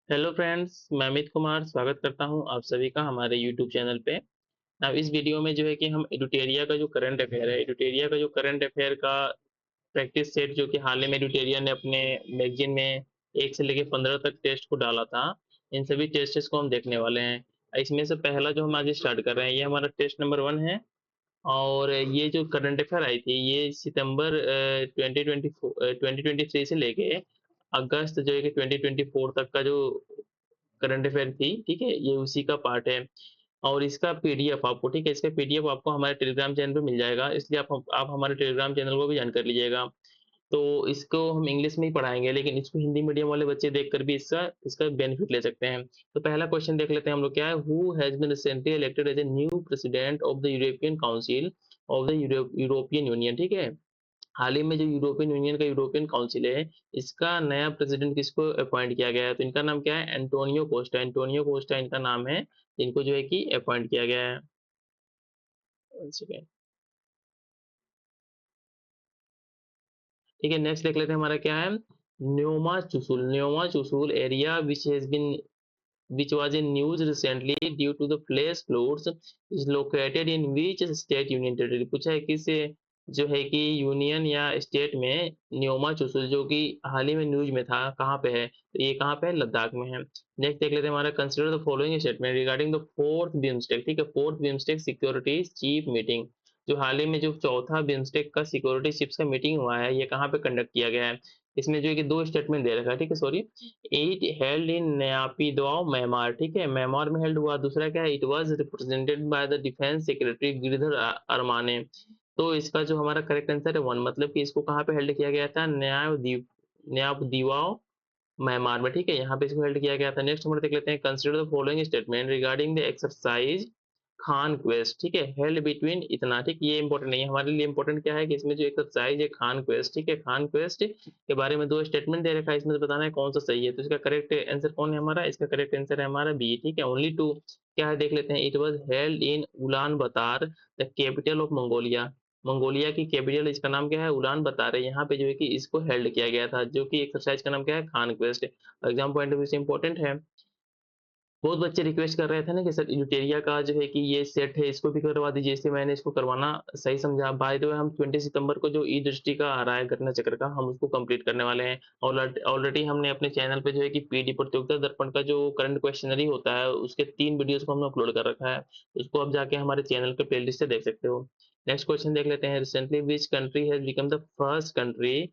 Hello friends, मैं अमित कुमार स्वागत करता हूं आप सभी का हमारे यूट्यूब चैनल पे। अब इस वीडियो में जो है कि हम एडुटेरिया का जो करंट अफेयर है, एडुटेरिया का जो करंट अफेयर का प्रैक्टिस सेट जो कि हाल ही में एडुटेरिया ने अपने मैगजीन में 1 से लेके 15 तक टेस्ट को डाला था, इन सभी टेस्ट्स को हम देखने वाले हैं। इसमें से पहला जो हम आज स्टार्ट कर रहे हैं, ये हमारा टेस्ट नंबर 1 है। और ये जो करंट अफेयर आई थी, ये सितंबर 2023 से लेके अगस्त जो है कि 2024 तक का जो करंट अफेयर थी, ठीक है, ये उसी का पार्ट है। और इसका पीडीएफ आपको, ठीक है, इसका पीडीएफ आपको हमारे टेलीग्राम चैनल पे मिल जाएगा, इसलिए आप हमारे टेलीग्राम चैनल को भी ज्वाइन कर लीजिएगा। तो इसको हम इंग्लिश में ही पढ़ाएंगे, लेकिन इसको हिंदी मीडियम वाले बच्चे देखकर भी इसका इसका बेनिफिट ले सकते हैं। तो पहला क्वेश्चन देख लेते हैं हम लोग, क्या है, who has been recently elected as a new president of the European council of the European union, ठीक है। हाल ही में जो यूरोपियन यूनियन का यूरोपियन काउंसिल है, इसका नया प्रेसिडेंट किसको अपॉइंट किया गया है, तो इनका नाम क्या है, एंटोनियो कोस्टा। एंटोनियो कोस्टा इनका नाम है, इनको जो है कि अपॉइंट किया गया है। One second। ठीक है, नेक्स्ट देख लेते हैं हमारा क्या है, Nyoma Chushul area which was in news recently due to the flash floods is located in which state union territory। पूछा है किस जो है कि यूनियन या स्टेट में न्योमा चुसुल जो कि हाल ही में न्यूज में था, कहाँ पे है, तो ये कहाँ पे है, लद्दाख में है। नेक्स्ट देख लेते हैं हमारा, consider the following statement regarding the fourth BIMSTEC, ठीक है, fourth BIMSTEC security chief meeting. जो हाल ही में जो चौथा बिम्स्टेक का सिक्योरिटी चिप्स का मीटिंग हुआ है, ये कहाँ पे कंडक्ट किया गया है। इसमें जो है कि दो स्टेटमेंट दे रखा है, ठीक है, sorry. It held in Naypyidaw Myanmar, ठीक है, म्यांमार में हेल्ड हुआ। दूसरा क्या है, it was represented by the defence secretary Giridhar Aramane. तो इसका जो हमारा करेक्ट आंसर है 1, मतलब कि इसको कहाँ पे हेल्ड किया गया था, न्यापदीवाव म्यांमार में, ठीक है, यहाँ पे इसको हेल्ड किया गया था। नेक्स्ट हम देख लेते हैं, consider the following statement regarding the exercise Khan quest, ठीक है, हेल्ड बिटवीन इतना, ठीक, ये इंपॉर्टेंट नहीं है हमारे लिए। इंपॉर्टेंट क्या है कि इसमें जो एक्सरसाइज है खान क्वेस्ट, ठीक है, खान क्वेस्ट के बारे में दो स्टेटमेंट दे रखा है, इसमें से बताना है कौन सा सही है। तो इसका करेक्ट आंसर कौन है हमारा, इसका करेक्ट आंसर है हमारा बी, ठीक है, ओनली टू। क्या है देख लेते हैं, it was held in Ulaanbaatar, the capital of Mongolia. Mongolia की कैपिटल, इसका नाम क्या है, उलान बतार है। यहाँ पे जो है कि इसको हेल्ड किया गया था, जो कि एक्सरसाइज का नाम क्या है, Khan quest. Exam point of view से इंपॉर्टेंट है। बहुत बच्चे रिक्वेस्ट कर रहे थे ना कि सर यूटेरिया का जो है कि ये सेट है, इसको भी करवा दीजिए, इसलिए मैंने इसको करवाना सही समझा। बाय द वे, हम 20 सितंबर को जो ई दृष्टि का आ रहा है घटना चक्र का, हम उसको कंप्लीट करने वाले हैं। और ऑलरेडी हमने अपने चैनल पे जो है कि पीडी प्रतियोगिता दर्पण का जो करंट क्वेश्चनरी होता है, उसके 3 वीडियोस को हमने अपलोड कर रखा है। उसको आप जाके हमारे चैनल पे प्लेलिस्ट से देख सकते हो। नेक्स्ट क्वेश्चन देख लेते हैं, recently which country has become the first country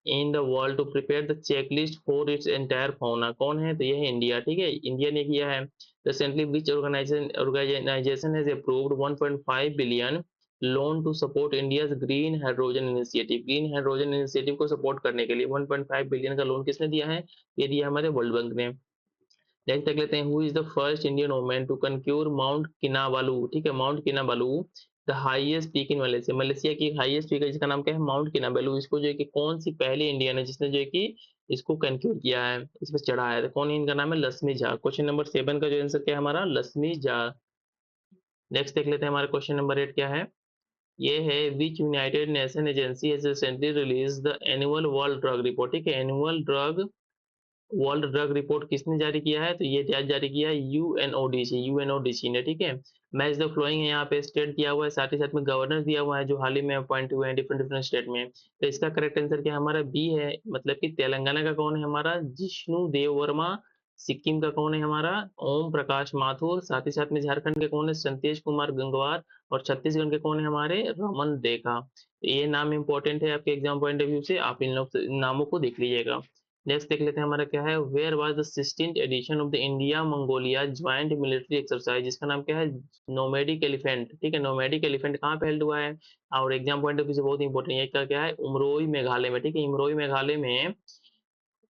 in the world to prepare the checklist for its entire fauna. कौन है, तो ये है इंडिया, ठीक है, इंडिया ने किया है। Recently which organisation has approved 1.5 billion loan to support India's green hydrogen initiative. Green hydrogen initiative को सपोर्ट करने के लिए 1.5 बिलियन का लोन किसने दिया है, ये दिया हमारे वर्ल्ड बैंक ने। नेक्स्ट देख लेते हैं, who is the first Indian women to conquer Mount Kinabalu, ठीक है, Mount Kinabalu the highest peak in Malaysia. Malaysia की हाईएस्ट पीक है जिसका नाम क्या है, माउंट किनाबालू। इसको जो है कि कौन सी पहली इंडियन है जिसने जो है कि इसको कंक्यूर किया है, इस पर चढ़ा है, तो कौन है, इनका नाम है लक्ष्मी झा। क्वेश्चन नंबर 7 का जो आंसर क्या है हमारा, लक्ष्मी झा। नेक्स्ट देख लेते हैं हमारा क्वेश्चन नंबर 8 क्या है, ये है which United Nation agency has recently release the annual world drug report, ठीक है, एनुअल वर्ल्ड ड्रग रिपोर्ट किसने जारी किया है, तो ये जारी किया है यूएनओडीसी ने, ठीक है। मैच द फ्लोइंग है, यहाँ पे स्टेट दिया हुआ है, साथ ही साथ में गवर्नर दिया हुआ है जो हाल ही में अपॉइंट हुए हैं डिफरेंट डिफरेंट स्टेट में। तो इसका करेक्ट आंसर क्या हमारा बी है, मतलब कि तेलंगाना का कौन है हमारा, जिष्णु देव वर्मा। सिक्किम का कौन है हमारा, ओम प्रकाश माथुर। साथ ही साथ में झारखंड के कौन है, संतेश कुमार गंगवार। और छत्तीसगढ़ के कौन है हमारे, रमन देखा। ये नाम इंपॉर्टेंट है आपके एग्जाम पॉइंट ऑफ व्यू से, आप इन लोग नामों को देख लीजिएगा। नेक्स्ट देख लेते हैं हमारा क्या है, where was the 16th edition of the India Mongolia joint military exercise, जिसका नाम क्या है, नोमैडिक एलिफेंट, ठीक है, नोमैडिक एलिफेंट कहाँ पे हेल्ड हुआ है। और एग्जाम पॉइंट ऑफ व्यू से बहुत इंपॉर्टेंट है, इसका क्या है, उमरोई मेघालय में, ठीक है, उमरोई मेघालय में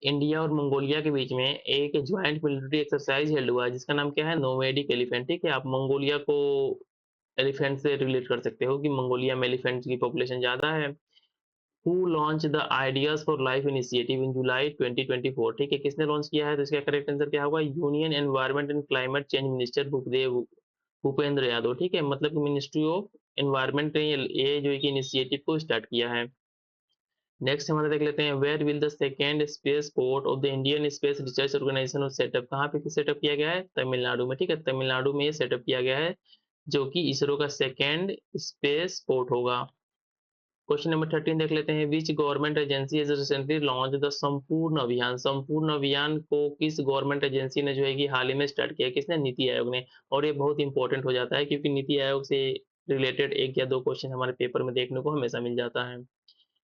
इंडिया और मंगोलिया के बीच में एक ज्वाइंट मिलिट्री एक्सरसाइज हेल्ड हुआ है जिसका नाम क्या है, नोमैडिक एलिफेंट, ठीक है। आप मंगोलिया को एलिफेंट से रिलेट कर सकते हो कि मंगोलिया में एलिफेंट की पॉपुलेशन ज्यादा है। Who launch the ideas for life initiative in July 2024, ठीक है, किसने लॉन्च किया है, तो इसका करेक्ट आंसर क्या होगा, union environment and climate change minister Bhupendra Yadav, ठीक है, मतलब कि मिनिस्ट्री ऑफ एनवायरमेंट ने ये जो है कि इनिशिएटिव को स्टार्ट किया है। नेक्स्ट हमारा देख लेते हैं, where will the second space port of the Indian space research organisation set up, कहाँ पे सेटअप किया गया है? तमिलनाडु में, ठीक है, तमिलनाडु में ये सेटअप किया गया है, जो कि इसरो का सेकेंड स्पेस पोर्ट होगा। क्वेश्चन नंबर 13 देख लेते हैं, which government agency has recently launch the संपूर्ण अभियान, संपूर्ण अभियान को किस गवर्नमेंट एजेंसी ने जो है कि हाल ही में स्टार्ट किया, किसने? नीति आयोग ने। और ये बहुत इंपॉर्टेंट हो जाता है क्योंकि नीति आयोग से रिलेटेड एक या दो क्वेश्चन हमारे पेपर में देखने को हमेशा मिल जाता है।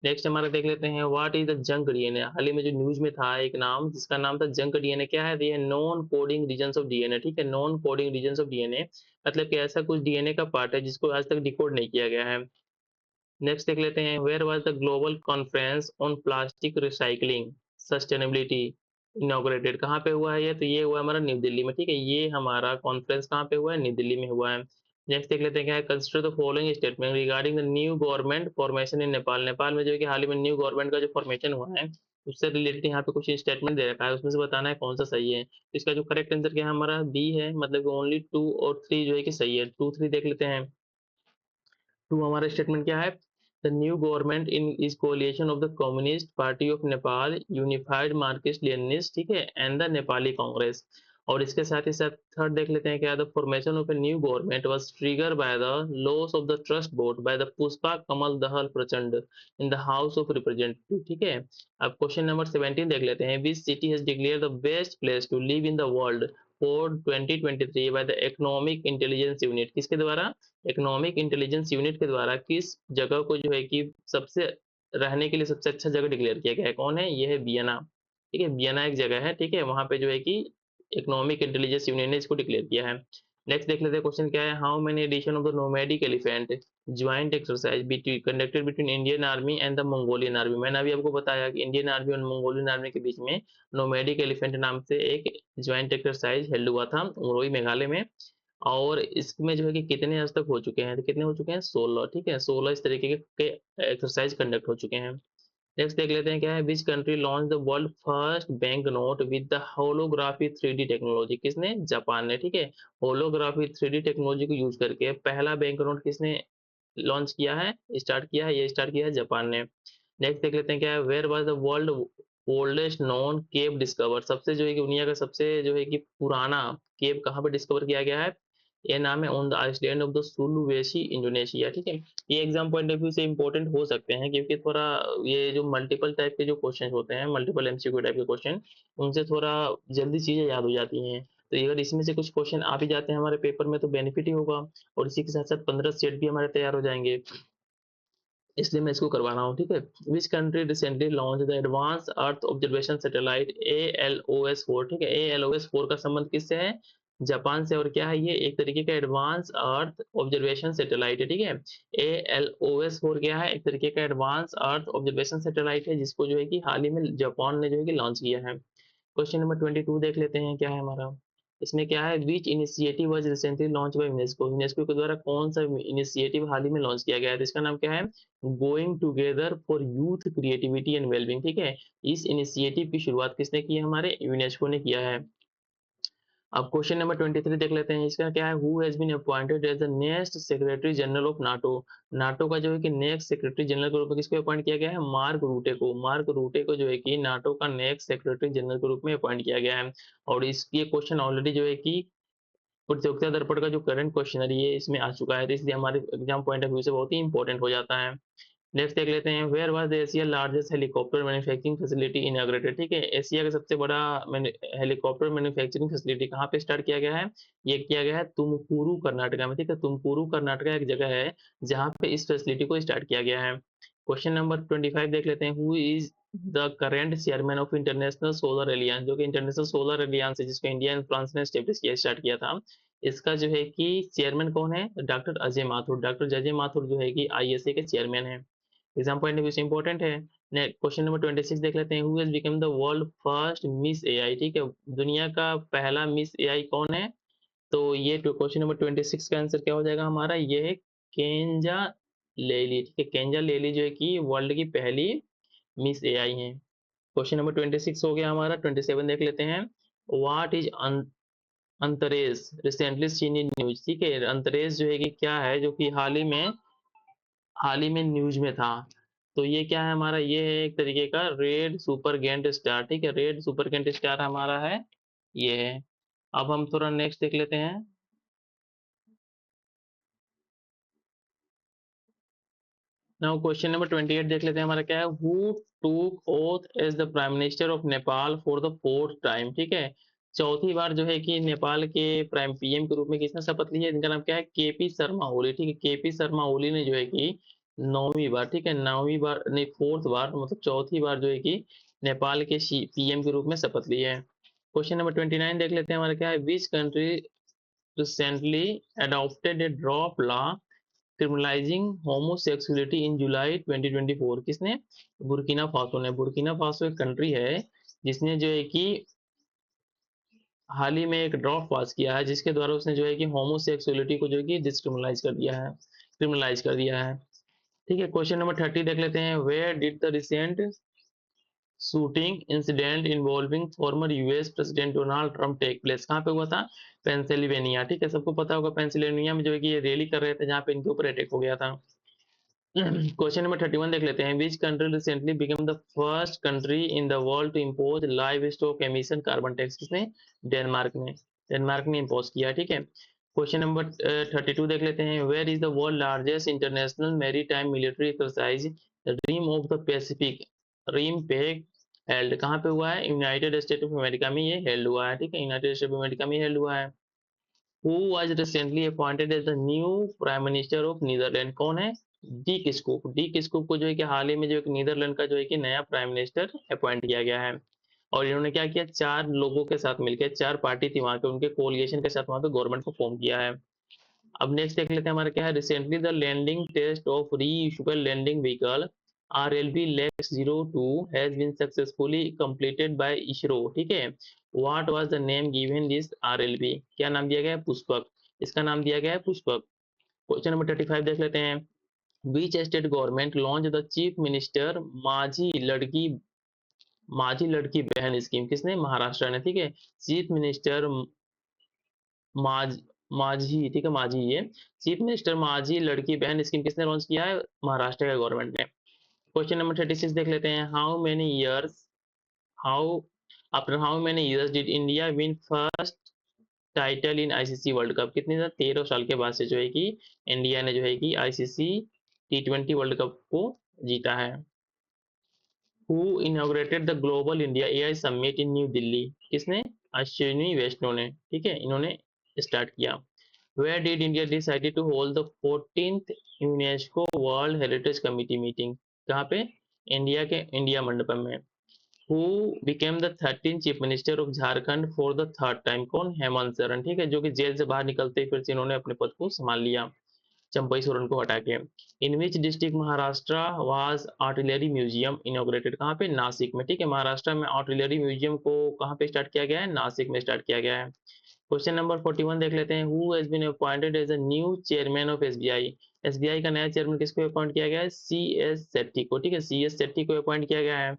नेक्स्ट हमारा देख लेते हैं, what is the junk DNA, हाल ही में जो न्यूज में था एक नाम जिसका नाम था जंक डीएनए, क्या है? ये non coding regions of DNA, ठीक है, non coding regions of DNA, मतलब कि ऐसा कुछ डीएनए का पार्ट है जिसको आज तक डिकोड नहीं किया गया है। नेक्स्ट देख लेते हैं, where was the global conference on plastic recycling sustainability inaugurated, कहाँ पे हुआ है ये? तो ये हुआ हमारा न्यू दिल्ली में, ठीक है, ये हमारा कॉन्फ्रेंस कहाँ पे हुआ है? न्यू दिल्ली में हुआ है। नेक्स्ट देख लेते हैं क्या है, consider the following statement regarding the new government formation इन नेपाल, नेपाल में जो है कि हाल ही में न्यू गवर्नमेंट का जो फॉर्मेशन हुआ है उससे रिलेटेड यहाँ पे कुछ स्टेटमेंट दे रखा है, उसमें से बताना है कौन सा सही है। तो इसका जो करेक्ट आंसर क्या है हमारा? बी है, मतलब ओनली 2 और 3 जो है कि सही है। 2 3 देख लेते हैं। टू हमारा स्टेटमेंट क्या है? The new government in is coalition of the communist party of Nepal, unified Marxist Leninist, ठीक है, एंड द नेपाली कांग्रेस। और इसके साथ ही साथ थर्ड देख लेते हैं क्या, the formation of a new government was trigger by the loss of the trust vote by the Pushpa Kamal Dahal Prachanda in the house of representative, ठीक है। अब क्वेश्चन नंबर 17 देख लेते हैं, which city has declare the best place to live in the world for 2023 by the economic intelligence unit, किसके द्वारा? Economic intelligence unit के द्वारा किस जगह को जो है कि सबसे रहने के लिए सबसे अच्छा जगह डिक्लेयर किया गया है? कौन है? ये है वियना, ठीक है, वियना एक जगह है, ठीक है, वहां पे जो है कि इकोनॉमिक इंटेलिजेंस यूनियन ने इसको डिक्लेयर किया है। नेक्स्ट देख लेते हैं क्वेश्चन क्या है, how many edition of the nomadic elephant joint exercise between conducted between Indian army and the Mongolian army, मैंने अभी आपको बताया कि इंडियन आर्मी और मंगोलियन आर्मी के बीच में नोमैडिक एलिफेंट नाम से एक ज्वाइंट एक्सरसाइज हेल्ड हुआ था उमरोई मेघालय में। और इसमें जो है कि कितने आज तक हो चुके हैं? तो कितने हो चुके हैं? 16, ठीक है, 16 इस तरीके के एक्सरसाइज कंडक्ट हो चुके हैं। नेक्स्ट देख लेते हैं क्या है, which country launch the world first bank note with the holography 3D technology, किसने? जापान ने, ठीक है, होलोग्राफी 3D टेक्नोलॉजी को यूज करके पहला बैंक नोट किसने लॉन्च किया है, स्टार्ट किया है? ये स्टार्ट किया है जापान ने। नेक्स्ट देख लेते हैं क्या है, where was the world oldest known cave discover, सबसे जो है कि दुनिया का सबसे जो है कि पुराना केव कहाँ पे डिस्कवर किया गया है? ये नाम है on the island of the Sulawesi Indonesia, ठीक है। ये एग्जाम पॉइंट ऑफ व्यू से इंपॉर्टेंट हो सकते हैं क्योंकि थोड़ा ये जो मल्टीपल टाइप के जो क्वेश्चन होते हैं, मल्टीपल एमसीक्यू टाइप के क्वेश्चन, उनसे थोड़ा जल्दी चीजें याद हो जाती हैं। तो अगर इसमें से कुछ क्वेश्चन आ भी जाते हैं हमारे पेपर में तो बेनिफिट ही होगा, और इसी के साथ साथ 15 सेट भी हमारे तैयार हो जाएंगे, इसलिए मैं इसको करवा रहा हूँ, ठीक है। Which country recently launch the advance earth observation satellite ALOS-4, ठीक है, ALOS-4 का संबंध किससे है? जापान से। और क्या है ये? एक तरीके का एडवांस अर्थ ऑब्जर्वेशन सैटेलाइट है, ठीक है। ALOS-4 क्या है? एक तरीके का एडवांस अर्थ ऑब्जर्वेशन सैटेलाइट है जिसको जो है कि हाल ही में जापान ने जो है कि लॉन्च किया है। क्वेश्चन नंबर 22 देख लेते हैं क्या है हमारा, इसमें क्या है, which initiative was recently launch by UNESCO, UNESCO के द्वारा कौन सा इनिशिएटिव हाल ही में लॉन्च किया गया है? तो इसका नाम क्या है? Going together for youth creativity and wellbeing, ठीक है। इस इनिशिएटिव की शुरुआत किसने की है? हमारे यूनेस्को ने किया है। अब क्वेश्चन नंबर 23 देख लेते हैं, इसका क्या है, who has been appointed as the next secretary general of NATO, NATO का जो है कि नेक्स्ट सेक्रेटरी जनरल के रूप में किसको अपॉइंट किया गया है? मार्क रूटे को, मार्क रूटे को जो है कि नाटो का नेक्स्ट सेक्रेटरी जनरल के रूप में अपॉइंट किया गया है। और इस ये क्वेश्चन ऑलरेडी जो है कि प्रतियोगिता दर्पण का जो करंट क्वेश्चन है ये इसमें आ चुका है, तो इसलिए हमारे एग्जाम पॉइंट ऑफ व्यू से बहुत ही इंपॉर्टेंट हो जाता है। नेक्स्ट देख लेते हैं, where was the Asia largest helicopter manufacturing facility inaugurated, ठीक है, एशिया का सबसे बड़ा हेलीकॉप्टर मैन्युफैक्चरिंग फैसिलिटी कहाँ पे स्टार्ट किया गया है? ये किया गया है तुमकुरू कर्नाटका में, ठीक है, तुमकुरू कर्नाटका एक जगह है जहाँ पे इस फैसिलिटी को स्टार्ट किया गया है। क्वेश्चन नंबर 25 देख लेते हैं, who is the current chairman of international solar aliens, जो कि इंटरनेशनल सोलर एलियंस है जिसको इंडिया एंड फ्रांस ने स्टार्ट किया था, इसका जो है कि चेयरमैन कौन है? डॉक्टर अजय माथुर, डॉक्टर अजय माथुर जो है कि आईएसए के चेयरमैन है। एग्जाम पॉइंट ऑफ व्यू से इंपॉर्टेंट है। क्वेश्चन नंबर 26 देख लेते हैं, who has become the world first miss AI, ठीक है, दुनिया का पहला मिस एआई कौन है? तो ये क्वेश्चन नंबर 26 का आंसर क्या हो जाएगा हमारा? ये है केंजा लेली, ठीक है, केंजा लेली जो है कि वर्ल्ड की पहली मिस एआई है। क्वेश्चन नंबर 26 हो गया हमारा। 27 देख लेते हैं, what is Antares recently seen in news, ठीक है, अंतरेज जो है कि क्या है जो कि हाल ही में न्यूज में था? तो ये क्या है हमारा, ये है एक तरीके का रेड सुपर गेंट स्टार, ठीक है, रेड सुपर गेंट स्टार हमारा है, ये है। अब हम थोड़ा नेक्स्ट देख लेते हैं। नाउ क्वेश्चन नंबर 28 देख लेते हैं, हमारा क्या है, who took oath as the prime minister of Nepal for the fourth time, ठीक है, चौथी बार जो है कि नेपाल के प्राइम पीएम के रूप में किसने शपथ ली है, इनका नाम क्या है, केपी शर्मा ओली, ठीक है, केपी शर्मा ओली ने जो है कि नौवीं बार, ठीक है, नौवीं बार नहीं, फोर्थ बार, मतलब चौथी बार जो है कि नेपाल के पीएम के रूप में शपथ ली है। क्वेश्चन नंबर 29 देख लेते हैं, हमारा क्या है, which country recently adopted a draft law criminalising homosexuality in July 2024, किसने, बुर्किना फासो ने। बुर्किना फासो एक कंट्री है जिसने जो है कि हाल ही में एक ड्रॉप पास किया है जिसके द्वारा उसने जो है कि होमोसेक्सुअलिटी को जो है कि डिस्क्रिमिनलाइज कर दिया है, क्रिमिनलाइज कर दिया है। ठीक है, क्वेश्चन नंबर 30 देख लेते हैं, where did the recent shooting incident involving former US president Donald Trump take place, कहाँ पे हुआ था, पेंसिल्वेनिया, ठीक है, सबको पता होगा पेंसिल्वेनिया में जो है कि ये रैली कर रहे थे जहाँ पे इनके ऊपर अटैक हो गया था। क्वेश्चन नंबर 31 देख लेते हैं, which country recently become the first country in the world to impose live stock emission carbon tax, किसने, डेनमार्क ने, डेनमार्क ने इम्पोज किया, ठीक है। क्वेश्चन नंबर 32 देख लेते हैं, where is the world largest international maritime military exercise rim of the Pacific RIMPAC held, कहाँ पे हुआ है, यूनाइटेड स्टेट ऑफ अमेरिका में ये हेल्ड हुआ है, ठीक है, यूनाइटेड स्टेट ऑफ अमेरिका में हेल्ड हुआ है। Who was recently appointed as the new prime minister of Netherland, कौन है, डी किस्कूक, डी किस्कूक को जो है कि हाल ही में जो एक नीदरलैंड का जो है कि नया प्राइम मिनिस्टर अपॉइंट किया गया है। और इन्होंने क्या किया, चार लोगों के साथ मिलकर, चार पार्टी थी वहां के, उनके कोलिएशन के साथ वहां पे गवर्नमेंट को फॉर्म किया है। अब नेक्स्ट देख लेते हैं, हमारा क्या है, recently the landing test of reusable landing vehicle RLV Lex 02 has been successfully completed by ISRO, ठीक है। What was the name given this RLV, क्या नाम दिया गया है, पुष्पक, इसका नाम दिया गया है पुष्पक। क्वेश्चन नंबर 35 देख लेते हैं, which state government launch the chief minister माझी लड़की बहन स्कीम, किसने, महाराष्ट्र ने, ठीक है, चीफ मिनिस्टर माज माझी, ठीक है, माझी, ये चीफ मिनिस्टर माझी लड़की बहन स्कीम किसने लॉन्च किया है, महाराष्ट्र के गवर्नमेंट ने। क्वेश्चन नंबर 36 देख लेते हैं, how after how many years did India win first title in ICC world cup, कितने 13 साल के बाद से जो है कि इंडिया ने जो है कि आईसीसी T20 वर्ल्ड कप को जीता है। Who inaugurated the global India AI summit in new Delhi, किसने, अश्विनी वैष्णव ने, ठीक है, इन्होंने स्टार्ट किया। Where did India decided to hold the 14th UNESCO world heritage committee meeting, कहाँ पे, इंडिया के इंडिया मंडपम में। Who became the 13th chief minister of Jharkhand for the third time, कौन, हेमंत सोरेन, ठीक है, जो कि जेल से बाहर निकलते ही फिर से इन्होंने अपने पद को संभाल लिया, चंपई सोरेन को हटा के। In which district Maharashtra was artillery museum inaugurated, कहाँ पे, नासिक में, ठीक है, महाराष्ट्र में आर्टिलरी म्यूजियम को कहाँ पे स्टार्ट किया गया है, नासिक में स्टार्ट किया गया है। क्वेश्चन नंबर 41 देख लेते हैं, who has been appointed as a new chairman of SBI, SBI का नया चेयरमैन किसको अपॉइंट किया गया है, CS सेट्टी को, ठीक है, CS सेट्टी को अपॉइंट किया गया है।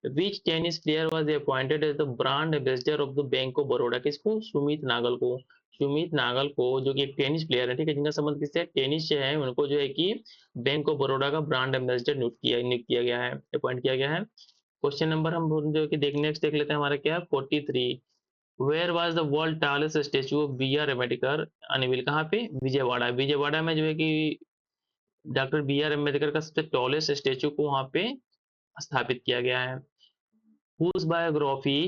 Which tennis player was appointed as the brand ambassador of the bank of Baroda, किसको, सुमित नागल को, सुमित नागल को, जो कि एक टेनिस प्लेयर है, ठीक है, जिनका संबंध किससे, टेनिस से है, उनको जो है कि बैंक ऑफ बड़ौदा का ब्रांड एम्बेसडर नियुक्त किया गया है, अपॉइंट किया गया है। क्वेश्चन नंबर हम जो कि नेक्स्ट देख लेते हैं, हमारा क्या है, 43, where was the world tallest statue of BR Ambedkar unveil, कहाँ पे, विजयवाड़ा, विजयवाड़ा में जो है कि डॉक्टर BR अम्बेडकर का सबसे टॉलेस्ट स्टेचू को वहां पे स्थापित किया गया है। Whose biography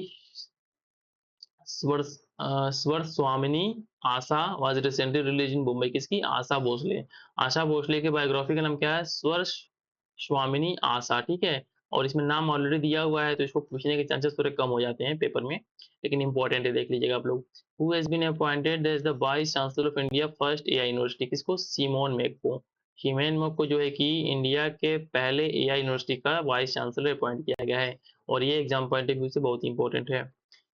Swar Swar Swamini Asha was recently release in Mumbai, किसकी, आशा भोसले, आशा भोसले की बायोग्राफी का नाम क्या है, स्वर स्वामिनी आशा, ठीक है। और इसमें नाम ऑलरेडी दिया हुआ है तो इसको पूछने के चांसेस थोड़े कम हो जाते हैं पेपर में, लेकिन इंपॉर्टेंट है, देख लीजिएगा आप लोग। Who has been appointed as the vice chancellor of India first AI university, किसको, सिमोन मैक को, सिमोन मैक को जो है कि इंडिया के पहले AI यूनिवर्सिटी का वाइस चांसलर अपॉइंट किया गया है, और ये एग्जाम पॉइंट ऑफ व्यू से बहुत इंपॉर्टेंट है।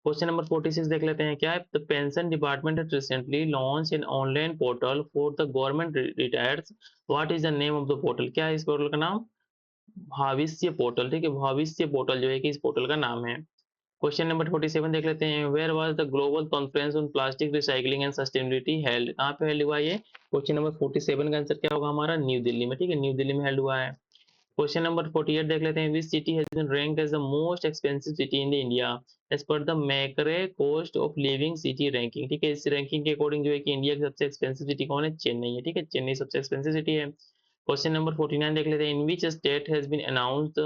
क्वेश्चन नंबर 46 देख लेते हैं, क्या है, the pension department has recently launch an online portal for the government retires, what is the name of the portal, क्या है इस पोर्टल का नाम, भविष्य पोर्टल, ठीक है, भविष्य पोर्टल जो है कि इस पोर्टल का नाम है। क्वेश्चन नंबर 47 देख लेते हैं, where was the global conference on plastic recycling and sustainability held, कहाँ पे हेल्ड हुआ ये, क्वेश्चन नंबर 47 का आंसर क्या होगा हमारा, न्यू दिल्ली में, ठीक है, न्यू दिल्ली में हेल्ड हुआ है। क्वेश्चन नंबर 48 देख लेते हैं, which city has been ranked as the most expensive city in the India as per the Mercer cost of living city ranking. ठीक है, इस रैंकिंग के अकॉर्डिंग जो है कि इंडिया की सबसे एक्सपेंसिव सिटी कौन है, चेन्नई है। ठीक है, चेन्नई सबसे एक्सपेंसिव सिटी है। क्वेश्चन नंबर 49 देख लेते हैं, in which state has been announced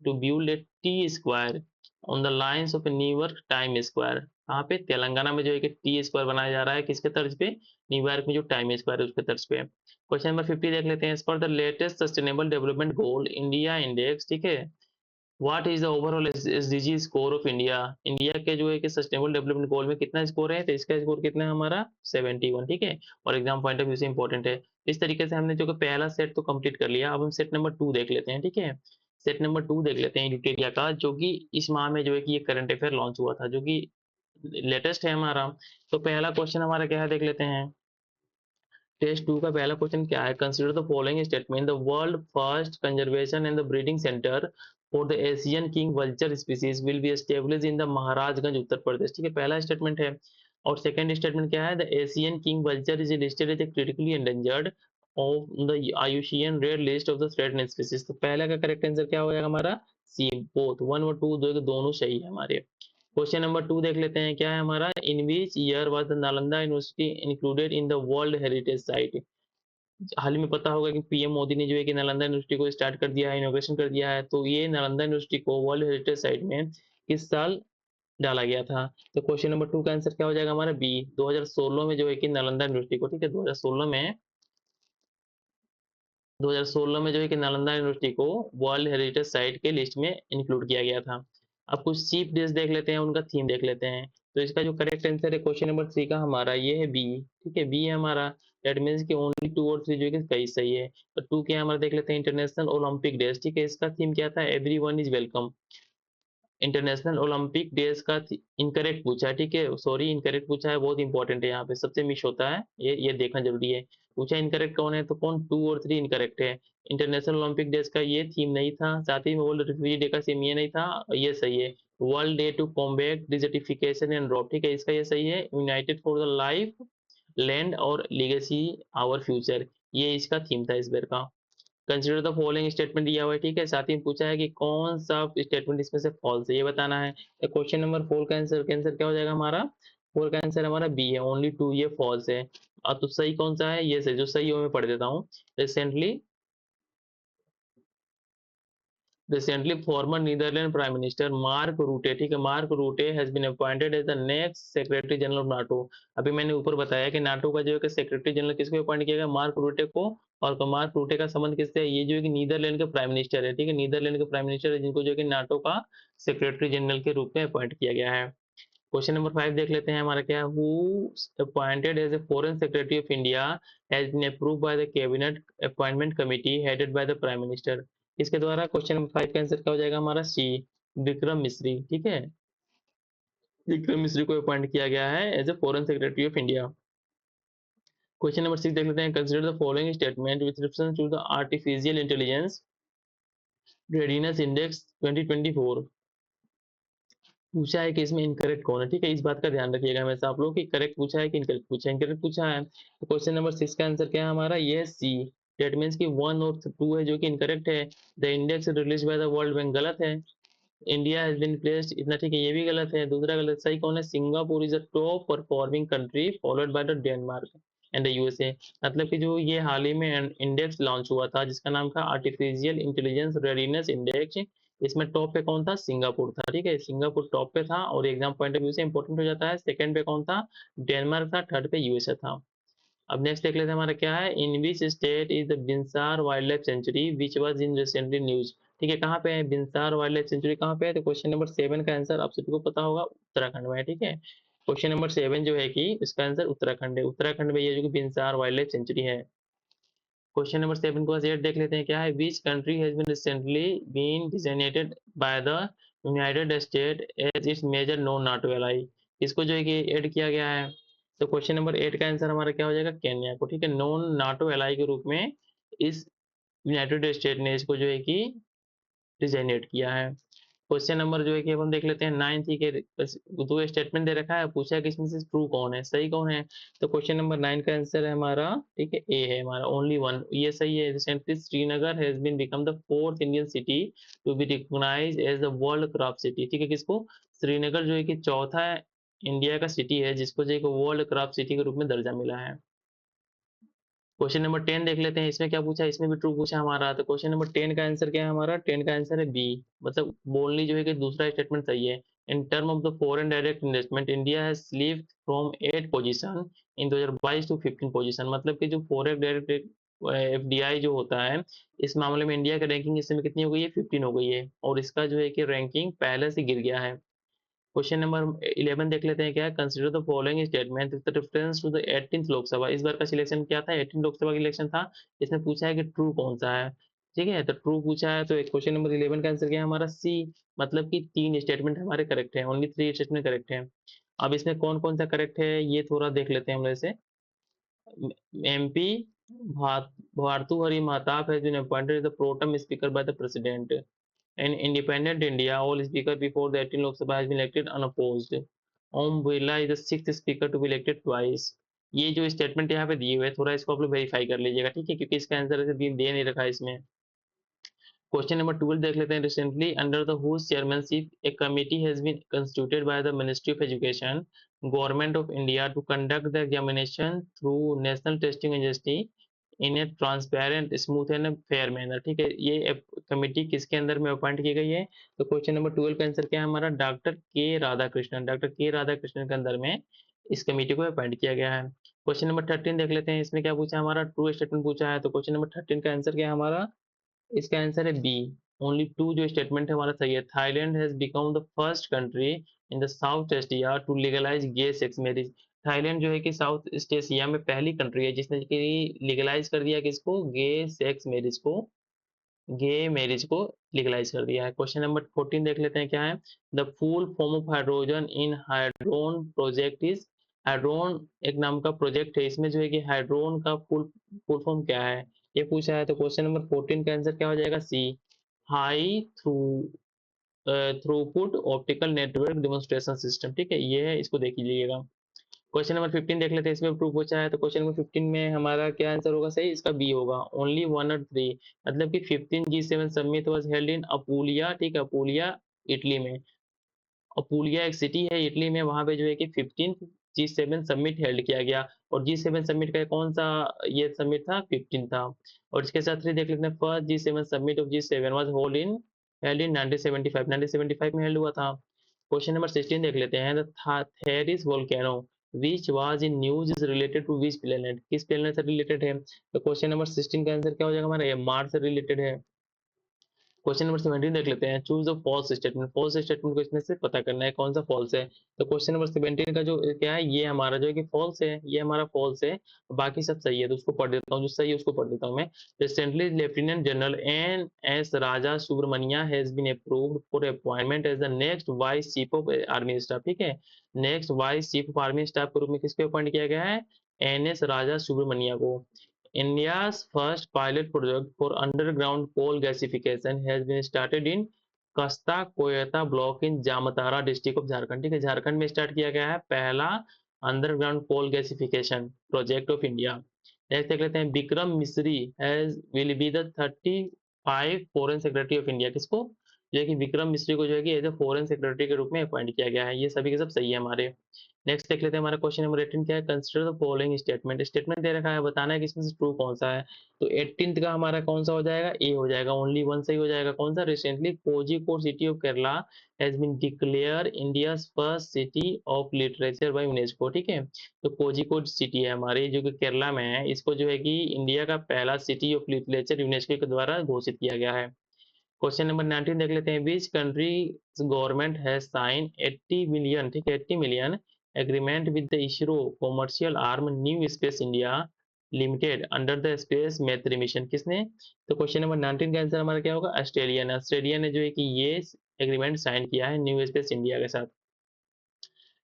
to build a T square on the lines of New York time square. कहाँ पे, तेलंगाना में जो है कि टी स्क्वायर बनाया जा रहा है, किसके तर्ज पे, न्यूयॉर्क में जो टाइम स्क्वायर है उसके तर्ज पे। क्वेश्चन नंबर 50 देख लेते हैं, as per the latest sustainable development goal India index, ठीक है, what is the overall SDG score of India. India के जो है कि सस्टेनेबल डेवलपमेंट गोल में कितना स्कोर है, तो इसका स्कोर कितना है हमारा 71। ठीक है, और एग्जाम पॉइंट ऑफ व्यू से इंपॉर्टेंट है। इस तरीके से हमने जो कि पहला सेट तो कंप्लीट कर लिया, अब हम सेट नंबर 2 देख लेते हैं। ठीक है, सेट नंबर 2 देख लेते हैं यूटेरिया का, जो कि इस माह में जो है कि ये करंट अफेयर लॉन्च हुआ था, जो कि लेटेस्ट है हमारा। तो पहला क्वेश्चन हमारा क्या है देख लेते हैं। टेस्ट 2 का पहला क्वेश्चन क्या है, consider the following statement, the world first conservation and the breeding centre for the Asian king vulture species will be establish in the Maharajganj Uttar Pradesh. ठीक है, पहला स्टेटमेंट है। और सेकंड स्टेटमेंट क्या है, the Asian king vulture is listed as a critically endangered of the IUCN red list of the threatened species. तो पहला का करेक्ट आंसर क्या हो जाएगा हमारा, सी, बोथ 1 और 2 दोनों सही है हमारे। क्वेश्चन नंबर 2 देख लेते हैं, क्या है हमारा, in which year was the Nalanda university included in the world heritage site. हाल ही में पता होगा कि पीएम मोदी ने जो है कि नालंदा यूनिवर्सिटी को स्टार्ट कर दिया है, इनोग्रेशन कर दिया है। तो ये नालंदा यूनिवर्सिटी को वर्ल्ड हेरिटेज साइट में किस साल डाला गया था। तो क्वेश्चन नंबर 2 का आंसर क्या हो जाएगा हमारा, बी, 2016 में जो है कि नालंदा यूनिवर्सिटी को, ठीक है, 2016 में जो है कि नालंदा यूनिवर्सिटी को वर्ल्ड हेरिटेज साइट के लिस्ट में इंक्लूड किया गया था। अब कुछ चीफ डिश देख लेते हैं, उनका थीम देख लेते हैं। तो इसका जो करेक्ट आंसर है क्वेश्चन नंबर 3 का हमारा, ये है बी। ठीक है, बी है हमारा। दैट मीन्स कि ओनली 2 और 3 जो है कि कई सही है। तो 2 क्या है हमारा देख लेते हैं, इंटरनेशनल ओलंपिक डेज। ठीक है, इसका थीम क्या था, everyone is welcome. International Olympic days का इनकरेक्ट पूछा है। ठीक है, सॉरी, इनकरेक्ट पूछा है, बहुत इंपॉर्टेंट है, यहाँ पे सबसे मिस होता है, ये देखना जरूरी है। पूछा इनकरेक्ट कौन है, तो कौन, 2 और 3 इनकरेक्ट है। इंटरनेशनल ओलंपिक डेज का ये थीम नहीं था, साथ ही में वर्ल्ड रिफ्यूजी डे का थीम ये नहीं था, ये सही है। World day to combat desertification and drought, ठीक है, इसका ये सही है। United for the life land our legacy our future, ये इसका थीम था इस बार का। कंसिडर द फॉलोइंग स्टेटमेंट दिया हुआ है। ठीक है, साथ ही पूछा है कि कौन सा स्टेटमेंट इसमें से फॉल्स है, ये बताना है। तो क्वेश्चन नंबर 4 का आंसर क्या हो जाएगा हमारा, 4 का आंसर हमारा बी है, ओनली 2, ये फॉल्स है। और तो सही कौन सा है, ये सही, जो सही है वो मैं पढ़ देता हूँ। Recently Recently, former Netherlands Prime Minister Mark Rutte, ठीक है, Mark Rutte has been appointed as the next secretary general of NATO. अभी मैंने ऊपर बताया कि नाटो का जो है कि सेक्रेटरी जनरल किसको अपॉइंट किया गया, मार्क रूटे को। और तो मार्क रूटे का संबंध किससे है, ये जो है कि नीदरलैंड के प्राइम मिनिस्टर है। ठीक है, नीदरलैंड के प्राइम मिनिस्टर है, जिनको जो है कि नाटो का सेक्रेटरी जनरल के रूप में अपॉइंट किया गया है। क्वेश्चन नंबर 5 देख लेते हैं हमारा, क्या है, who appointed as a foreign secretary of India has been approved by the cabinet appointment committee headed by the prime minister. इसके द्वारा क्वेश्चन नंबर 5 का आंसर क्या हो जाएगा हमारा, सी, विक्रम मिश्री। ठीक है, विक्रम मिश्री को अपॉइंट किया गया है as a foreign secretary of India. Question number 6 देख लेते हैं, consider the following statement with reference to the artificial intelligence readiness index 2024। पूछा है कि इसमें इनकरेक्ट कौन है। ठीक है, इस बात का ध्यान रखिएगा हमेशा आप लोग कि करेक्ट पूछा है कि इनकरेक्ट पूछा है। इनकरेक्ट पूछा है तो क्वेश्चन नंबर 6 का आंसर क्या है हमारा, ये सी। डेट मीन्स कि 1 और 2 है जो कि इनकरेक्ट है। The index release by the world bank, गलत है। इंडिया हैज बीन प्लेस्ड, इतना ठीक है, ये भी गलत है। दूसरा गलत, सही कौन है, Singapore is a top performing country followed by the Denmark and the USA. मतलब कि जो ये हाल ही में इंडेक्स लॉन्च हुआ था जिसका नाम था आर्टिफिशियल इंटेलिजेंस रेडीनेस इंडेक्स, इसमें टॉप पे कौन था, सिंगापुर था। ठीक है, सिंगापुर टॉप पे था और एग्जाम पॉइंट ऑफ व्यू से इंपॉर्टेंट हो जाता है। सेकंड पे कौन था, डेनमार्क था। थर्ड पे यूएसए था। अब नेक्स्ट देख लेते हैं हमारा क्या है, in which state is the Binsar wildlife sanctuary which was in recently news. ठीक है, कहाँ पे है बिनसार वाइल्ड लाइफ सेंचुरी, कहाँ पे है, तो क्वेश्चन नंबर 7 का आंसर आप सभी को पता होगा, उत्तराखंड में है। ठीक है, क्वेश्चन नंबर 7 जो है कि इसका आंसर उत्तराखंड है। उत्तराखंड में ये जो कि बिनसार वाइल्ड लाइफ सेंचुरी है। क्वेश्चन नंबर 7 को 8 देख लेते हैं, क्या है, which country has been recently been designated by the United State as its major non NATO ally. इसको जो है कि ऐड किया गया है। तो क्वेश्चन नंबर 8 का आंसर हमारा क्या हो जाएगा, केन्या को। ठीक है, नॉन नाटो एलाई के रूप में इस यूनाइटेड स्टेट ने इसको जो है कि डिजाइनेट किया है। क्वेश्चन नंबर जो है कि अब हम देख लेते हैं 9 ही के दो स्टेटमेंट दे रखा है, पूछा है कि इसमें से ट्रू कौन है, सही कौन है। तो क्वेश्चन नंबर 9 का आंसर है हमारा, ठीक है, ए है हमारा, ओनली वन, ये सही है। Recently Srinagar has been become the fourth Indian city to be recognised as the world craft city, ठीक है, किसको, श्रीनगर जो है कि चौथा इंडिया का सिटी है जिसको जो है वर्ल्ड क्राफ्ट सिटी के रूप में दर्जा मिला है। क्वेश्चन नंबर 10 देख लेते हैं, इसमें क्या पूछा है, इसमें भी ट्रू पूछा हमारा। तो क्वेश्चन नंबर 10 का आंसर क्या है हमारा, 10 का आंसर है बी, मतलब बोलनी जो है कि दूसरा स्टेटमेंट सही है। In term of the foreign direct investment India has slipped from 8 position in 2022 to 15 position, मतलब कि जो फॉरेन डायरेक्ट एफडीआई जो होता है, इस मामले में इंडिया की रैंकिंग इस समय कितनी हो गई है, 15 हो गई है, और इसका जो है कि रैंकिंग पहले से गिर गया है। क्वेश्चन नंबर 11 देख लेते हैं, क्या है, consider the following statement with reference to the 18th Lok Sabha, इस बार का सिलेक्शन क्या था, 18 लोकसभा का इलेक्शन था, इसमें पूछा है कि ट्रू कौन सा है, ठीक है, तो ट्रू पूछा है, तो क्वेश्चन नंबर 11 का आंसर क्या है हमारा, सी, मतलब कि 3 स्टेटमेंट हमारे करेक्ट है, ओनली 3 स्टेटमेंट करेक्ट है। अब इसमें कौन कौन सा करेक्ट है ये थोड़ा देख लेते हैं हम, जैसे MP Bhartu Mahtab has been appointed as the pro tem speaker by the president. In independent India, all speakers before the 18 Lok Sabha has been elected unopposed. Om Birla is the sixth speaker to be elected twice. ये जो statement यहाँ पे दिए हुए हैं, थोड़ा इसको आप लोग वेरीफाई कर लीजिएगा, ठीक है, क्योंकि इसका आंसर ऐसे दे नहीं रखा है इसमें। क्वेश्चन नंबर 12 देख लेते हैं, recently under the whose chairmanship a committee has been constituted by the ministry of education government of India to conduct the examination through national testing agency in a transparent smooth and fair manner, ठीक है, ये committee किसके अंदर में appoint की गई है, तो क्वेश्चन नंबर 12 का आंसर क्या है हमारा, डॉक्टर के राधाकृष्णन, डॉक्टर के राधाकृष्णन के अंदर में इस कमेटी को अपॉइंट किया गया है। क्वेश्चन नंबर 13 देख लेते हैं, इसमें क्या पूछा है हमारा, ट्रू स्टेटमेंट पूछा है, तो क्वेश्चन नंबर 13 का आंसर क्या है हमारा, इसका आंसर है बी, ओनली टू जो स्टेटमेंट है हमारा सही है। Thailand has become the first country in the South Asia to legalise gay sex marriage, Thailand जो है कि साउथ ईस्ट एशिया में पहली कंट्री है जिसने कि लीगलाइज कर दिया किसको, गे सेक्स मैरिज को, गे मैरिज को लीगलाइज कर दिया है। क्वेश्चन नंबर 14 देख लेते हैं, क्या है, the full form of hydrogen in HYDRON project is, HYDRON एक नाम का प्रोजेक्ट है, इसमें जो है कि हाइड्रोन का फुल फुल फॉर्म क्या है, ये पूछा है। तो क्वेश्चन नंबर 14 का आंसर क्या हो जाएगा, C, high throughput optical network demonstration system, ठीक है, ये है, इसको देख लीजिएगा। क्वेश्चन नंबर 15 देख लेते हैं, इसमें प्रूफ पूछा है, तो क्वेश्चन नंबर 15 में हमारा क्या आंसर होगा सही, इसका बी होगा, ओनली 1 और 3, मतलब कि 15 G7 summit was held in Apulia, ठीक है, अपूलिया इटली में, अपूलिया एक सिटी है इटली में, वहां पे जो है कि 15th G7 समिट हेल्ड किया गया, और G7 समिट का कौन सा ये समिट था, 15 था। और इसके साथ ही देख लेते हैं, first G7 summit of G7 was held इन 1975 में हेल्ड हुआ था। क्वेश्चन नंबर 16 देख लेते हैं, the Theris volcano which was in news is related to which planet, किस प्लेनेट से रिलेटेड है, तो क्वेश्चन नंबर 16 का आंसर क्या हो जाएगा हमारा, ये मार्स से रिलेटेड है। क्वेश्चन नंबर 17 देख लेते हैं, choose the false statement, false statement को इसमें से पता करना है कौन सा फॉल्स है। तो क्वेश्चन नंबर 17 का जो क्या है, ये हमारा जो है कि फॉल्स है, ये हमारा फॉल्स है, बाकी सब सही है, तो उसको पढ़ देता हूँ, जो सही है उसको पढ़ देता हूँ मैं। Recently lieutenant general N S Raja Subramanya has been approved for appointment as the next vice chief of army staff, ठीक है, next vice chief of army staff के रूप में किसको अपॉइंट किया गया है, एन एस राजा सुब्रमण्या को। India's first pilot project for underground coal gasification has been started in Kasta कोयता block in Jamtara district of Jharkhand, ठीक है, झारखंड में स्टार्ट किया गया है पहला underground coal gasification project of India. Next देख लेते हैं, Vikram Misri has will be the 35 foreign secretary of India, किसको, जो है कि विक्रम मिश्री को जो है कि एज ए फॉरेन सेक्रेटरी के रूप में अपॉइंट किया गया है, ये सभी के सब सही है हमारे। नेक्स्ट देख लेते हैं, हमारा क्वेश्चन नंबर 18 क्या है, consider the following statement, statement दे रखा है, बताना है कि इसमें से ट्रू कौन सा है। तो 18th का हमारा कौन सा हो जाएगा, ए हो जाएगा, ओनली वन सही हो जाएगा, कौन सा, recently Kozhikode city of Kerala has been declare India first city of literature by UNESCO, ठीक है, तो कोझिकोड सिटी है हमारी जो कि केरला में है, इसको जो है कि इंडिया का पहला सिटी ऑफ लिटरेचर यूनेस्को के द्वारा घोषित किया गया है। क्वेश्चन नंबर 19 देख लेते हैं, which country government has sign 80 million, ठीक है, 80 million agreement with the ISRO commercial arm New Space India Limited under the space Maitri mission, किसने, तो क्वेश्चन नंबर 19 का आंसर हमारा क्या होगा, ऑस्ट्रेलिया ने, ऑस्ट्रेलिया ने जो है कि ये एग्रीमेंट साइन किया है न्यू स्पेस इंडिया के साथ।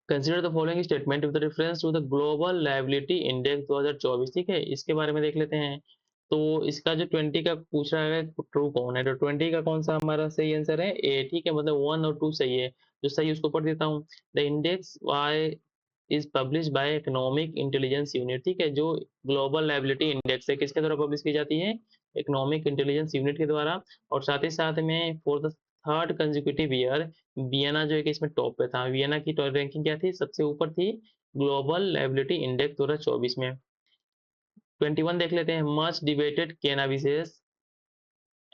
Consider the following statement with reference to the global liability index 2024, ठीक है, इसके बारे में देख लेते हैं। तो इसका जो 20 का पूछ रहा है ट्रू कौन है, तो 20 का कौन सा हमारा सही आंसर है, ए। ठीक है, मतलब 1 और 2 सही है, जो सही है उसको पढ़ देता हूँ। The index why is publish by Economic intelligence Unit. ठीक है, जो ग्लोबल लायबिलिटी इंडेक्स है किसके द्वारा पब्लिश की जाती है, इकोनॉमिक इंटेलिजेंस यूनिट के द्वारा। और साथ ही साथ में for the third consecutive year Vienna जो है कि इसमें टॉप पे था, वियना की रैंकिंग क्या थी, सबसे ऊपर थी ग्लोबल लायबिलिटी इंडेक्स 2024 में। 21 देख लेते हैं, much debated cannabises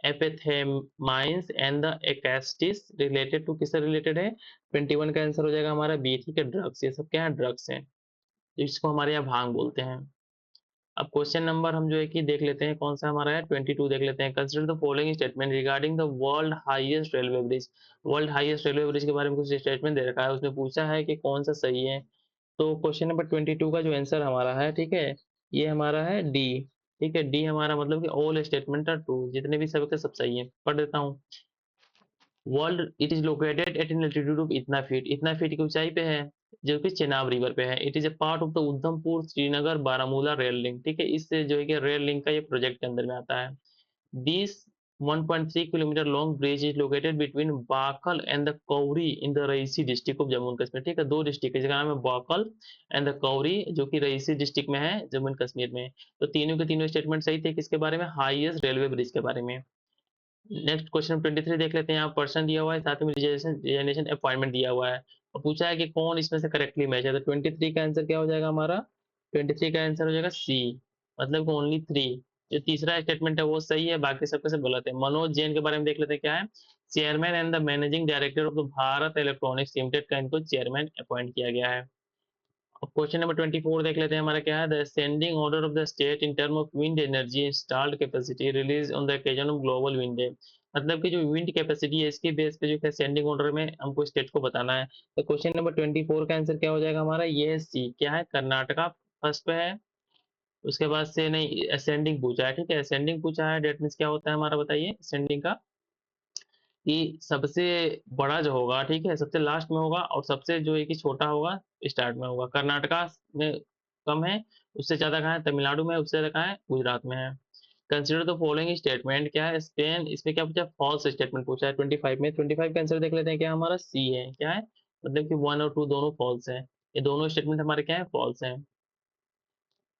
amphetamines and the ecstasy related to, किससे रिलेटेड है, 21 का आंसर हो जाएगा हमारा बी। ठीक है, ड्रग्स, ये सब क्या है, ड्रग्स हैं, जिसको हमारे यहाँ भांग बोलते हैं। अब क्वेश्चन नंबर हम जो है कि देख लेते हैं कौन सा हमारा है, 22 देख लेते हैं। Consider the following statement regarding the world highest railway bridge. World highest railway bridge के बारे में कुछ स्टेटमेंट दे रखा है, उसने पूछा है कि कौन सा सही है। तो क्वेश्चन नंबर 22 का जो आंसर हमारा है, ठीक है, ये हमारा है डी। ठीक है, डी हमारा मतलब कि ऑल स्टेटमेंट आर ट्रू, जितने भी सब के सब सही है। पढ़ देता हूँ। World it is located at an altitude of इतना फीट की ऊंचाई पे है, जो कि चेनाब रिवर पे है। It is a part of the Udhampur Srinagar Baramulla rail link. ठीक है, इससे जो है कि रेल लिंक का ये प्रोजेक्ट के अंदर में आता है। This 1.3 kilometre long bridge is located between Bakal and the Kauri in the Reasi district of Jammu and Kashmir. ठीक है, दो डिस्ट्रिक्ट है जिसका नाम है बाकल एंड द कौरी, जो कि रईसी डिस्ट्रिक्ट में है जम्मू एंड कश्मीर में। तो तीनों के तीनों स्टेटमेंट सही थे, किसके बारे में, हाईएस्ट रेलवे ब्रिज के बारे में। नेक्स्ट क्वेश्चन 23 देख लेते हैं। यहाँ पर्सन दिया हुआ है, साथ में रिजर्वेशन अपॉइंटमेंट दिया हुआ है, और पूछा है कि कौन इसमें से करेक्टली मैच है। तो 23 का आंसर क्या हो जाएगा हमारा, 23 का आंसर हो जाएगा सी, मतलब ओनली 3। जो तीसरा स्टेटमेंट है वो सही है, बाकी सबके सब गलत है। मनोज जैन के बारे में देख लेते हैं क्या है, chairman and the managing director of the Bharat electronics limited का इनको चेयरमैन अपॉइंट किया गया है। अब क्वेश्चन नंबर 24 देख लेते हैं, हमारा क्या है, the ascending order of the state in term of wind energy installed capacity release on the occasion of global wind day. मतलब कि जो विंड कैपेसिटी है इसके बेस पे जो है असेंडिंग ऑर्डर में हमको स्टेट को बताना है। तो क्वेश्चन नंबर 24 का आंसर क्या हो जाएगा हमारा, ये है सी। क्या है, कर्नाटका फर्स्ट पे है। उसके बाद से नहीं, असेंडिंग पूछा है। ठीक है, असेंडिंग पूछा है, डेट मीन्स क्या होता है हमारा, बताइए असेंडिंग का, कि सबसे बड़ा जो होगा, ठीक है, सबसे लास्ट में होगा, और सबसे जो है कि छोटा होगा स्टार्ट में होगा। कर्नाटका में कम है, उससे ज्यादा कहाँ है, तमिलनाडु में, उससे ज्यादा कहाँ है, गुजरात में है। कंसिडर द फॉलोइंग स्टेटमेंट, क्या है, स्पेन, इसमें क्या पूछा, फॉल्स स्टेटमेंट पूछा है 25 में। 25 का आंसर देख लेते हैं, क्या हमारा सी है। क्या है, मतलब कि 1 और 2 दोनों फॉल्स है, ये दोनों स्टेटमेंट हमारे क्या है, फॉल्स है।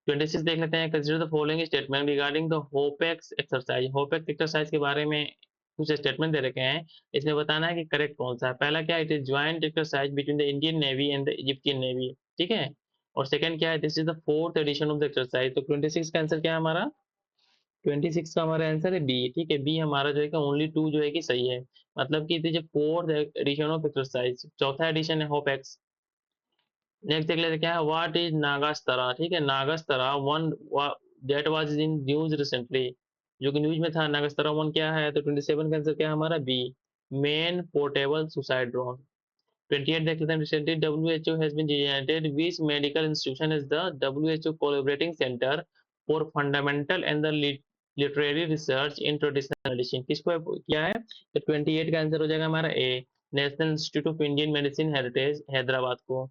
26 देख लेते हैं। Consider the following statement regarding the HOPEX exercise. HOPEX exercise के बारे में कुछ स्टेटमेंट दे रखे हैं, इसमें बताना है कि करेक्ट कौन सा है। पहला क्या है, it is joint exercise between the Indian navy and the Egyptian navy. ठीक है, और सेकंड क्या है, this is the fourth edition of the exercise. तो 26 का आंसर क्या है हमारा, 26 का हमारा आंसर है बी। ठीक है, बी हमारा जो है कि ओनली 2 जो है कि सही है, मतलब कि it is fourth edition of exercise, चौथा एडिशन है होपेक्स। नेक्स्ट देख लेते हैं क्या है, व्हाट इज नागास्तारा। ठीक है, Nagastra one that was in news recently, जो कि न्यूज में था। नागास्तारा वन क्या है, तो 27 का आंसर क्या है हमारा B, man portable suicide drone. 28 देख लेते हैं, recently WHO has been designated which medical institution is the WHO collaborating center for fundamental and the literary research in traditional medicine, किसको किया है, तो 28 का आंसर हो जाएगा हमारा A, national institute of Indian medicine heritage Hyderabad को।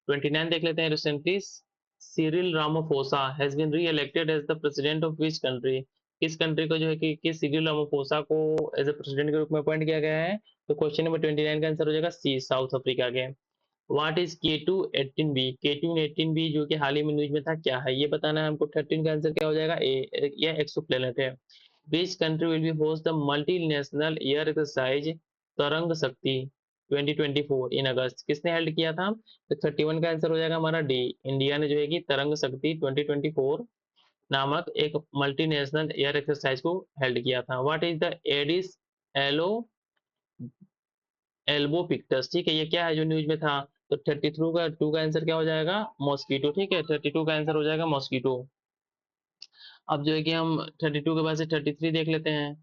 29 देख लेते हैं, recently Cyril Ramaphosa has been re elected as the president of which country. किस कंट्री को जो है कि किस सिरिल रामाफोसा को एज ए प्रेसिडेंट के रूप में अपॉइंट किया गया है। तो क्वेश्चन नंबर 29 का आंसर हो जाएगा सी, साउथ अफ्रीका के। व्हाट इज K2-18b, K2-18b जो कि हाल ही में न्यूज में था, क्या है ये बताना है हमको। 13 का आंसर क्या हो जाएगा ए, यह एक्सोप्लैनेट है। Which country will be host the multinational air exercise तरंग शक्ति 2024 इन अगस्त, किसने हेल्ड किया था। तो 31 का आंसर हो जाएगा हमारा डी, इंडिया ने जो है कि तरंग शक्ति 2024 नामक एक मल्टीनेशनल एयर एक्सरसाइज को हेल्ड किया था। What is the Aedes alo albopictus. ठीक है, ये क्या है जो न्यूज में था। तो 32 का आंसर क्या हो जाएगा, मॉस्किटो। ठीक है, 32 का आंसर हो जाएगा मॉस्किटो। अब जो है कि हम 32 के बाद से 33 देख लेते हैं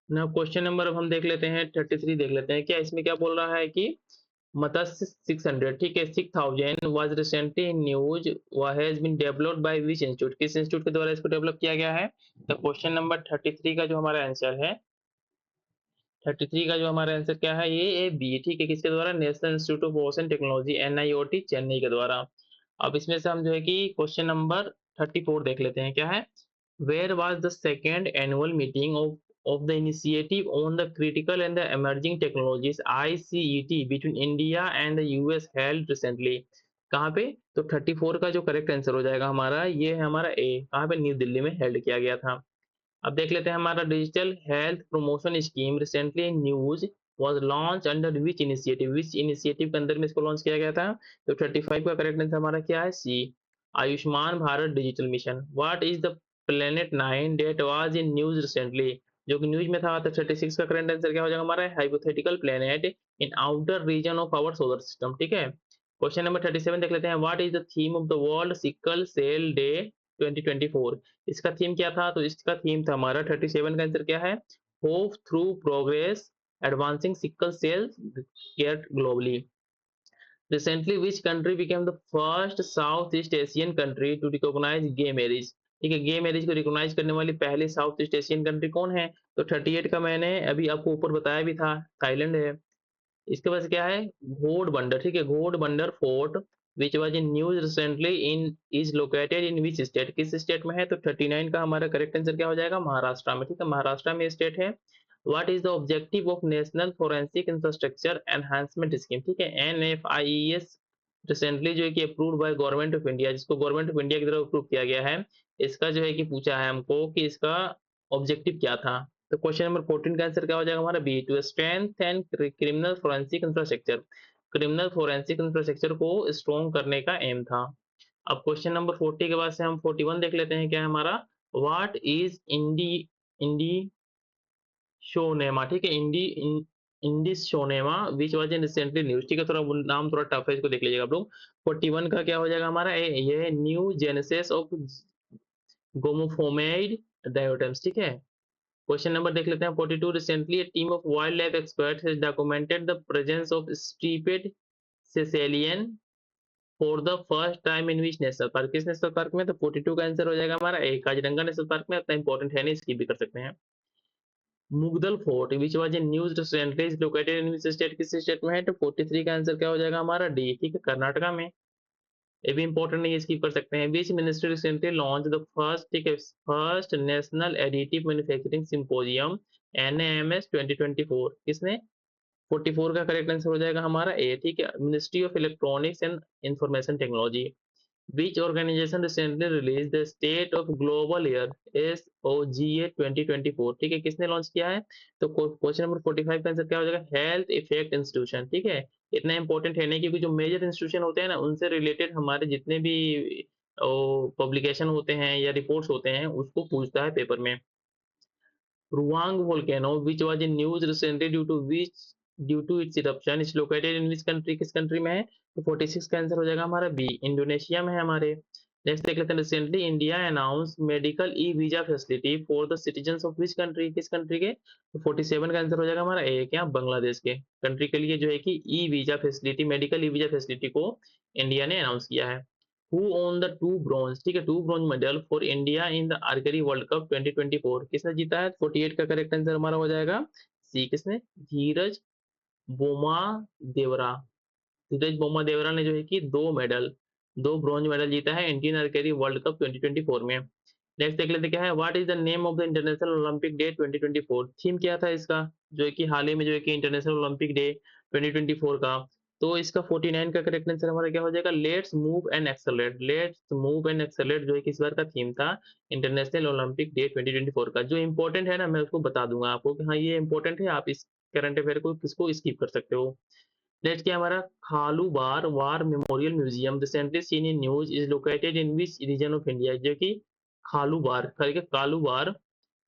ना। क्वेश्चन नंबर अब हम देख लेते हैं 33 देख लेते हैं, क्या इसमें क्या बोल रहा है कि मत्स्य 600, ठीक है, 6000 was recently in news has been developed by which institute, किस इंस्टीट्यूट के द्वारा इसको डेवलप किया गया है। तो क्वेश्चन नंबर 33 का जो हमारा आंसर है, 33 का जो हमारा आंसर क्या है, ये ए बी। ठीक है, किसके द्वारा, national institute of ocean technology NIOT Chennai के द्वारा। अब इसमें से हम जो है कि क्वेश्चन नंबर 34 देख लेते हैं, क्या है? Where was the second annual meeting of the initiative on the critical and the emerging technologies ICET between India and the US held recently? कहाँ पे? तो 34 का जो करेक्ट आंसर हो जाएगा हमारा, ये है हमारा ए। कहाँ पे? न्यू दिल्ली में हेल्ड किया गया था। अब देख लेते हैं हमारा digital health promotion scheme recently in news was launch under which initiative के अंदर में इसको लॉन्च किया गया था? तो 35 का करेक्ट आंसर हमारा क्या है? C, Ayushman Bharat digital mission. What is the planet 9 date was in news recently? जो कि न्यूज में था। तो 36 का करेक्ट आंसर क्या हो जाएगा हमारा? Hypothetical planet in outer region of our solar system. ठीक है। क्वेश्चन नंबर 37 देख लेते हैं। What is the theme of the world sickle cell day 2024? इसका थीम क्या था? तो इसका थीम था हमारा 37 का आंसर क्या है? Hope through progress advancing sickle cell care globally. Recently, which country became the first Southeast Asian country to recognize gay marriage? ठीक है, गे मैरिज को रिकॉग्नाइज करने वाली पहली साउथ ईस्ट एशियन कंट्री कौन है? तो 38 का मैंने अभी आपको ऊपर बताया भी था, थाईलैंड है। इसके पास क्या है? घोड़बंदर। ठीक है, Ghodbunder fort which was in news recently in is located in which state? किस स्टेट में है? तो 39 का हमारा करेक्ट आंसर क्या हो जाएगा? महाराष्ट्र में। ठीक है, महाराष्ट्र में स्टेट है। What is the objective of national forensic infrastructure enhancement scheme? ठीक है, एनएफआईईएस रिसेंटली जो है कि approved by government of India, जिसको गवर्नमेंट ऑफ इंडिया की तरफ अप्रूव किया गया है। इसका जो है कि पूछा है हमको कि इसका ऑब्जेक्टिव क्या था? तो क्वेश्चन नंबर 14 का आंसर क्या हो जाएगा हमारा? B, to strength and criminal forensic infrastructure. Criminal forensic infrastructure को स्ट्रॉन्ग करने का एम था। अब क्वेश्चन नंबर 40 के बाद से हम 41 देख लेते हैं, क्या है हमारा? What is Indie Indie Shonema? ठीक है, Indis Shonema which was in recently news. ठीक है, थोड़ा नाम थोड़ा टफ है, इसको देख लीजिएगा आप लोग। 41 का क्या हो जाएगा हमारा? ये न्यू जेनेसिस ऑफ गोमोफोमेड डायोटम्स। ठीक है। क्वेश्चन नंबर देख लेते हैं 42। Recently a team of wildlife experts has documented the presence of striped Sicilian for the first time in which national park? किस नेशनल पार्क में? तो 42 का आंसर हो जाएगा हमारा ए, काजीरंगा नेशनल पार्क में। इतना इंपॉर्टेंट है नहीं, स्किप भी कर सकते हैं। Mudgal fort which was in news recently is located in which state? किस स्टेट में है? तो 43 का आंसर क्या हो जाएगा हमारा? डी। ठीक है, कर्नाटका में। ये भी इंपॉर्टेंट नहीं है, स्किप कर सकते हैं। Which ministry recently launch the first, ठीक है, first national additive manufacturing symposium NAMS 2024? किसने? 44 का करेक्ट आंसर हो जाएगा हमारा ए। ठीक है, ministry of electronics and information technology. Which organization recently released the State of Global Air SOGA 2024? ठीक है, किसने लॉन्च किया है? तो क्वेश्चन नंबर 45 का आंसर क्या हो जाएगा? Health effect institution. ठीक है, इतना इंपॉर्टेंट है नहीं, क्योंकि जो मेजर इंस्टीट्यूशन होते हैं ना, उनसे रिलेटेड हमारे जितने भी पब्लिकेशन होते हैं या रिपोर्ट्स होते हैं, उसको पूछता है पेपर में। Ruang volcano, which was in news recently due to its eruption, is located in which country? किस कंट्री में है? तो 46 का आंसर हो जाएगा हमारा बी, इंडोनेशिया में है हमारे। नेक्स्ट देख लेते हैं। Recently India announce medical E visa facility for the citizen of which country? किस कंट्री के? तो 47 का आंसर हो जाएगा हमारा ए, क्या? बांग्लादेश के कंट्री के लिए जो है कि E visa facility, medical E visa facility को इंडिया ने अनाउंस किया है। Who won the two bronze, ठीक है, two bronze medal for India in the archery world cup 2024? किसने जीता है? 48 का करेक्ट आंसर हमारा हो जाएगा सी, किसने? धीरज बोमा देवरा। धीरज बोमा देवरा ने जो है कि दो ब्रॉन्ज मेडल जीता है इंडियन आर्चरी वर्ल्ड कप 2024 में। नेक्स्ट देख लेते क्या है। What is the name of the international Olympic day 2024? Theme क्या था इसका, जो है कि हाल ही में जो है कि इंटरनेशनल ओलंपिक डे 2024 का? तो इसका 49 का करेक्ट आंसर हमारा क्या हो जाएगा? Let's move and accelerate. Let's move and accelerate जो है कि इस बार का थीम था इंटरनेशनल ओलंपिक डे 2024 का। जो इंपॉर्टेंट है ना, मैं उसको बता दूंगा आपको कि हाँ ये इंपॉर्टेंट है, आप इस करंट अफेयर को किसको स्किप कर सकते हो। नेक्स्ट क्या है हमारा? Khalubar war memorial museum recently seen in news is located in which region of India? जो कि खालूबार करके कालूबार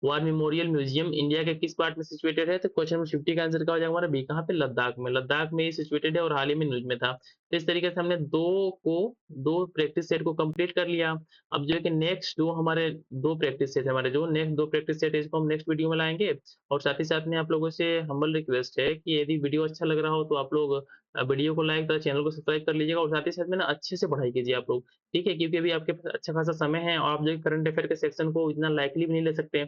वार मेमोरियल म्यूजियम इंडिया के किस पार्ट में सिचुएटेड है? तो क्वेश्चन नंबर 50 का आंसर क्या हो जाएगा हमारा बी, कहाँ पे? लद्दाख में। लद्दाख में ही सिचुएटेड है और हाल ही में न्यूज में था। तो इस तरीके से हमने दो प्रैक्टिस सेट को कंप्लीट कर लिया। अब जो है कि नेक्स्ट दो हमारे दो प्रैक्टिस सेट हमारे जो नेक्स्ट दो प्रैक्टिस सेट है, इसको हम नेक्स्ट वीडियो में लाएंगे। और साथ ही साथ में आप लोगों से हम्बल रिक्वेस्ट है कि यदि वीडियो अच्छा लग रहा हो तो आप लोग वीडियो को लाइक तथा चैनल को सब्सक्राइब कर लीजिएगा, और साथ ही साथ में ना अच्छे से पढ़ाई कीजिए आप लोग। ठीक है, क्योंकि अभी आपके पास अच्छा खासा समय है और आप जो करंट अफेयर के सेक्शन को इतना लाइकली भी नहीं ले सकते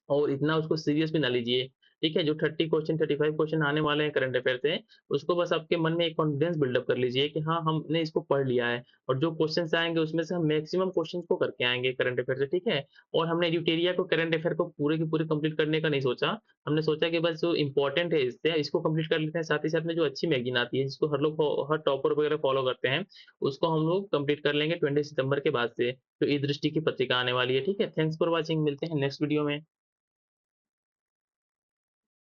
और इतना उसको सीरियस भी ना लीजिए। ठीक है? जो 30 क्वेश्चन 35 क्वेश्चन आने वाले हैं करंट अफेयर से, उसको बस आपके मन में एक कॉन्फिडेंस बिल्डअप कर लीजिए कि हाँ, हमने इसको पढ़ लिया है और जो क्वेश्चन्स आएँगे उसमें से हम मैक्सिमम क्वेश्चन्स को करके आएँगे करंट अफेयर से, ठीक है? और हमने एडिटोरिया को करंट अफेयर को पूरे की पूरे कंप्लीट करने का नहीं सोचा। हमने सोचा कि बस जो इम्पोर्टेंट है इससे इसको कंप्लीट कर लेते हैं, साथ ही साथ में जो अच्छी मैगज़ीन आती है, जिसको हर लोग हर टॉपर वगैरह फॉलो करते हैं, उसको हम लोग कंप्लीट कर लेंगे 20 सितंबर के बाद से। तो ई दृष्टि की पत्रिका आने वाली है, ठीक है? थैंक्स फॉर वॉचिंग, मिलते हैं नेक्स्ट वीडियो में।